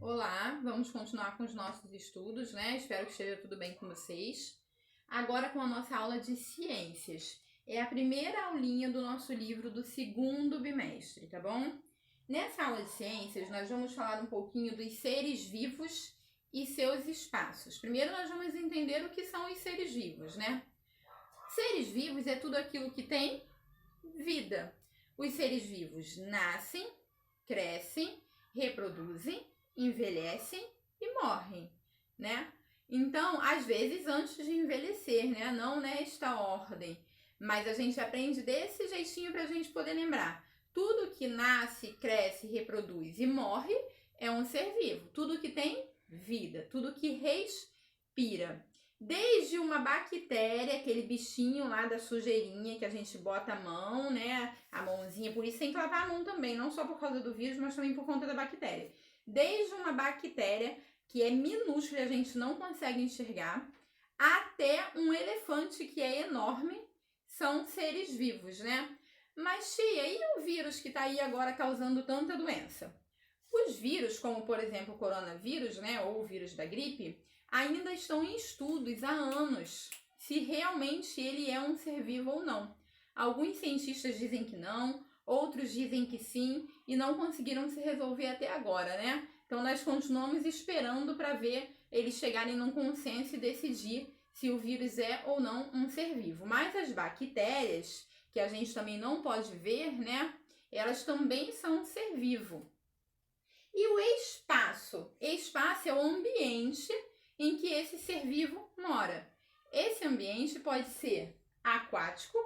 Olá, vamos continuar com os nossos estudos, né? Espero que esteja tudo bem com vocês. Agora com a nossa aula de ciências. É a primeira aulinha do nosso livro do segundo bimestre, tá bom? Nessa aula de ciências, nós vamos falar um pouquinho dos seres vivos e seus espaços. Primeiro, nós vamos entender o que são os seres vivos, né? Seres vivos é tudo aquilo que tem vida. Os seres vivos nascem, crescem, reproduzem, envelhecem e morrem, né? Então, às vezes antes de envelhecer, né? Não nesta ordem, mas a gente aprende desse jeitinho para a gente poder lembrar. Tudo que nasce, cresce, reproduz e morre é um ser vivo. Tudo que tem vida, tudo que respira. Desde uma bactéria, aquele bichinho lá da sujeirinha que a gente bota a mão, né? A mãozinha, por isso tem que lavar a mão também, não só por causa do vírus, mas também por conta da bactéria. Desde uma bactéria que é minúscula e a gente não consegue enxergar, até um elefante que é enorme, são seres vivos, né? Mas tia, e o vírus que está aí agora causando tanta doença? Os vírus, como por exemplo o coronavírus, né, ou o vírus da gripe, ainda estão em estudos há anos se realmente ele é um ser vivo ou não. Alguns cientistas dizem que não, outros dizem que sim, e não conseguiram se resolver até agora, né? Então nós continuamos esperando para ver eles chegarem num consenso e decidir se o vírus é ou não um ser vivo. Mas as bactérias, que a gente também não pode ver, né? Elas também são um ser vivo. E o espaço? Espaço é o ambiente em que esse ser vivo mora. Esse ambiente pode ser aquático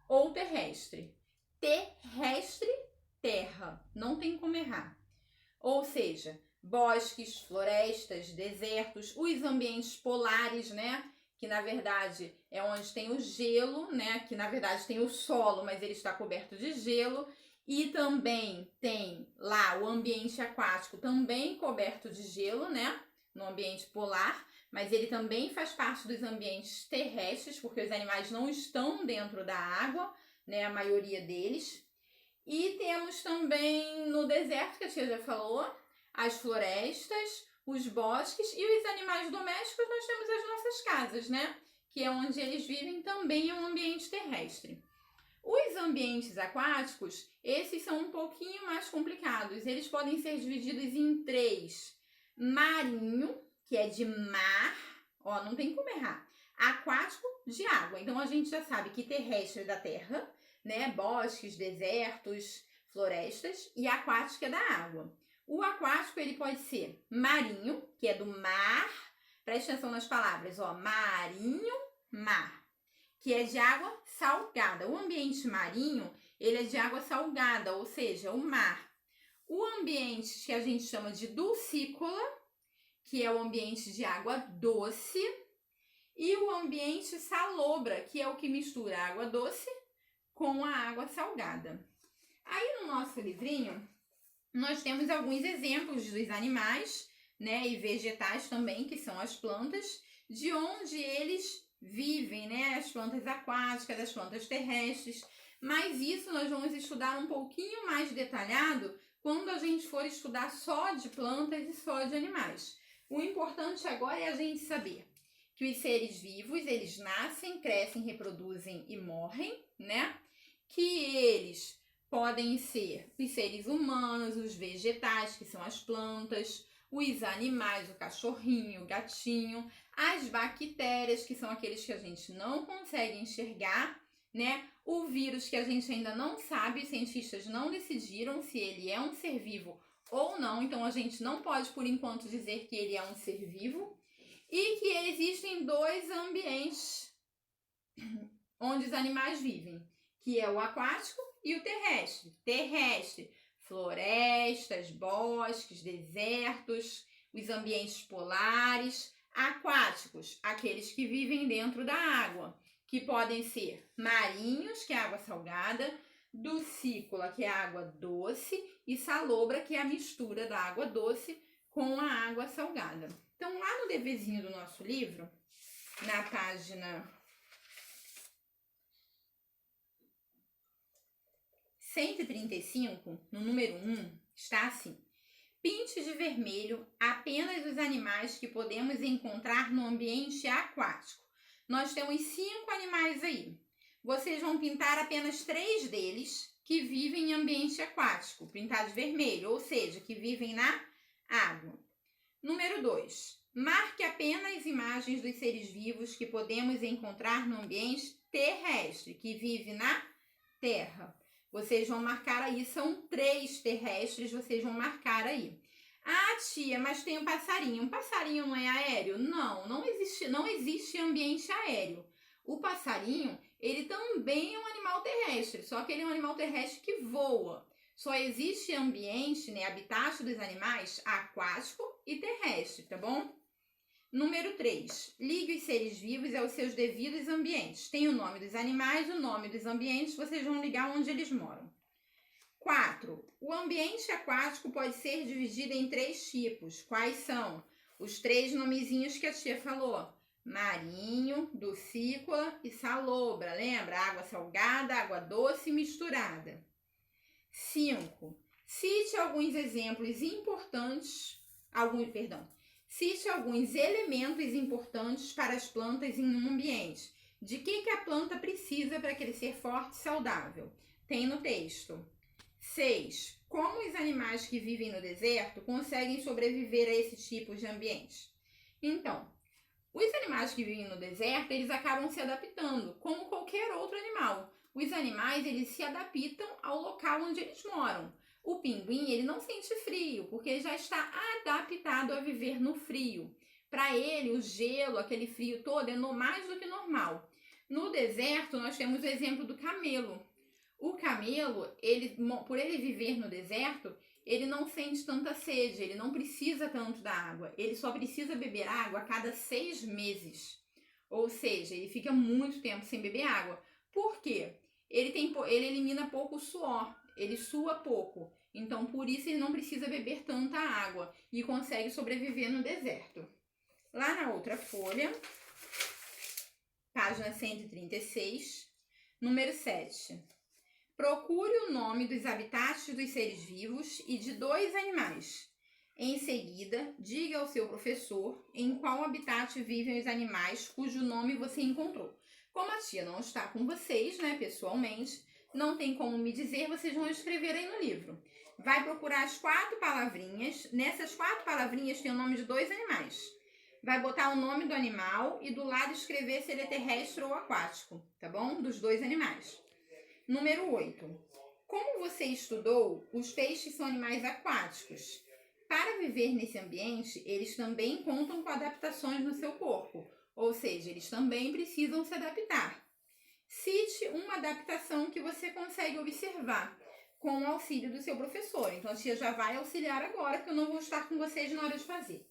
ou terrestre. Terrestre, terra, não tem como errar. Ou seja, bosques, florestas, desertos, os ambientes polares, né? Que na verdade é onde tem o gelo, né? Que na verdade tem o solo, mas ele está coberto de gelo. E também tem lá o ambiente aquático, também coberto de gelo, né? No ambiente polar, mas ele também faz parte dos ambientes terrestres, porque os animais não estão dentro da água, né? A maioria deles. E temos também no deserto, que a tia já falou, as florestas, os bosques e os animais domésticos, nós temos as nossas casas, né? Que é onde eles vivem, também é um ambiente terrestre. Os ambientes aquáticos, esses são um pouquinho mais complicados. Eles podem ser divididos em três. Marinho, que é de mar, ó, não tem como errar. Aquático, de água. Então a gente já sabe que terrestre é da terra, né? Bosques, desertos, florestas, e aquático é da água. O aquático, ele pode ser marinho, que é do mar. Presta atenção nas palavras, ó. Marinho, mar, que é de água salgada. O ambiente marinho, ele é de água salgada, ou seja, o mar. O ambiente que a gente chama de dulcícola, que é o ambiente de água doce, e o ambiente salobra, que é o que mistura a água doce com a água salgada. Aí no nosso livrinho, nós temos alguns exemplos dos animais, né, e vegetais também, que são as plantas, de onde eles vivem, né, as plantas aquáticas, as plantas terrestres, mas isso nós vamos estudar um pouquinho mais detalhado quando a gente for estudar só de plantas e só de animais. O importante agora é a gente saber que os seres vivos, eles nascem, crescem, reproduzem e morrem, né? Que eles podem ser os seres humanos, os vegetais, que são as plantas, os animais, o cachorrinho, o gatinho, as bactérias, que são aqueles que a gente não consegue enxergar, né? O vírus, que a gente ainda não sabe, os cientistas não decidiram se ele é um ser vivo ou não, então a gente não pode, por enquanto, dizer que ele é um ser vivo, e que existem dois ambientes onde os animais vivem, que é o aquático e o terrestre. Terrestre, florestas, bosques, desertos, os ambientes polares. Aquáticos, aqueles que vivem dentro da água, que podem ser marinhos, que é água salgada, dulcícola, que é água doce, e salobra, que é a mistura da água doce com a água salgada. Então, lá no deverzinho do nosso livro, na página 135, no número 1, está assim: Pinte de vermelho apenas os animais que podemos encontrar no ambiente aquático. Nós temos 5 animais aí. Vocês vão pintar apenas 3 deles que vivem em ambiente aquático, pintar de vermelho, ou seja, que vivem na água. Número 2. Marque apenas imagens dos seres vivos que podemos encontrar no ambiente terrestre, que vive na terra. Vocês vão marcar aí, são 3 terrestres, vocês vão marcar aí. Ah, tia, mas tem um passarinho. Um passarinho não é aéreo? Não existe ambiente aéreo. O passarinho, ele também é um animal terrestre, só que ele é um animal terrestre que voa. Só existe ambiente, né, habitat dos animais aquático e terrestre, tá bom? Número 3. Ligue os seres vivos aos seus devidos ambientes. Tem o nome dos animais, o nome dos ambientes, vocês vão ligar onde eles moram. 4. O ambiente aquático pode ser dividido em 3 tipos. Quais são? Os 3 nomezinhos que a tia falou. Marinho, dulcícola e salobra. Lembra? Água salgada, água doce misturada. 5. Cite alguns exemplos importantes, cite alguns elementos importantes para as plantas em um ambiente. De que a planta precisa para crescer forte e saudável? Tem no texto. 6. Como os animais que vivem no deserto conseguem sobreviver a esse tipo de ambiente? Então, os animais que vivem no deserto, eles acabam se adaptando, como qualquer outro animal. Os animais, eles se adaptam ao local onde eles moram. O pinguim, ele não sente frio, porque ele já está adaptado a viver no frio. Para ele, o gelo, aquele frio todo, é mais do que normal. No deserto, nós temos o exemplo do camelo. O camelo, por ele viver no deserto, ele não sente tanta sede, ele não precisa tanto da água. Ele só precisa beber água a cada 6 meses. Ou seja, ele fica muito tempo sem beber água. Por quê? Ele elimina pouco suor, ele sua pouco. Então, por isso, ele não precisa beber tanta água e consegue sobreviver no deserto. Lá na outra folha, página 136, número 7. Procure o nome dos habitats dos seres vivos e de 2 animais. Em seguida, diga ao seu professor em qual habitat vivem os animais cujo nome você encontrou. Como a tia não está com vocês, né, pessoalmente, não tem como me dizer, vocês vão escrever aí no livro. Vai procurar as 4 palavrinhas. Nessas 4 palavrinhas tem o nome de 2 animais. Vai botar o nome do animal e do lado escrever se ele é terrestre ou aquático, tá bom? Dos 2 animais. Número 8. Como você estudou, os peixes são animais aquáticos. Para viver nesse ambiente, eles também contam com adaptações no seu corpo, ou seja, eles também precisam se adaptar. Cite uma adaptação que você consegue observar com o auxílio do seu professor. Então, a tia já vai auxiliar agora, porque eu não vou estar com vocês na hora de fazer.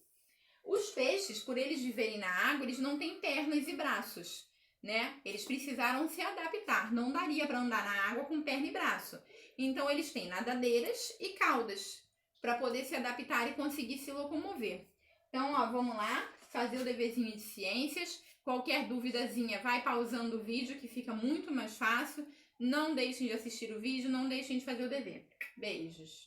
Os peixes, por eles viverem na água, eles não têm pernas e braços, né? Eles precisaram se adaptar. Não daria para andar na água com perna e braço. Então, eles têm nadadeiras e caudas para poder se adaptar e conseguir se locomover. Então, ó, vamos lá fazer o deverzinho de ciências. Qualquer duvidazinha, vai pausando o vídeo, que fica muito mais fácil. Não deixem de assistir o vídeo, não deixem de fazer o dever. Beijos!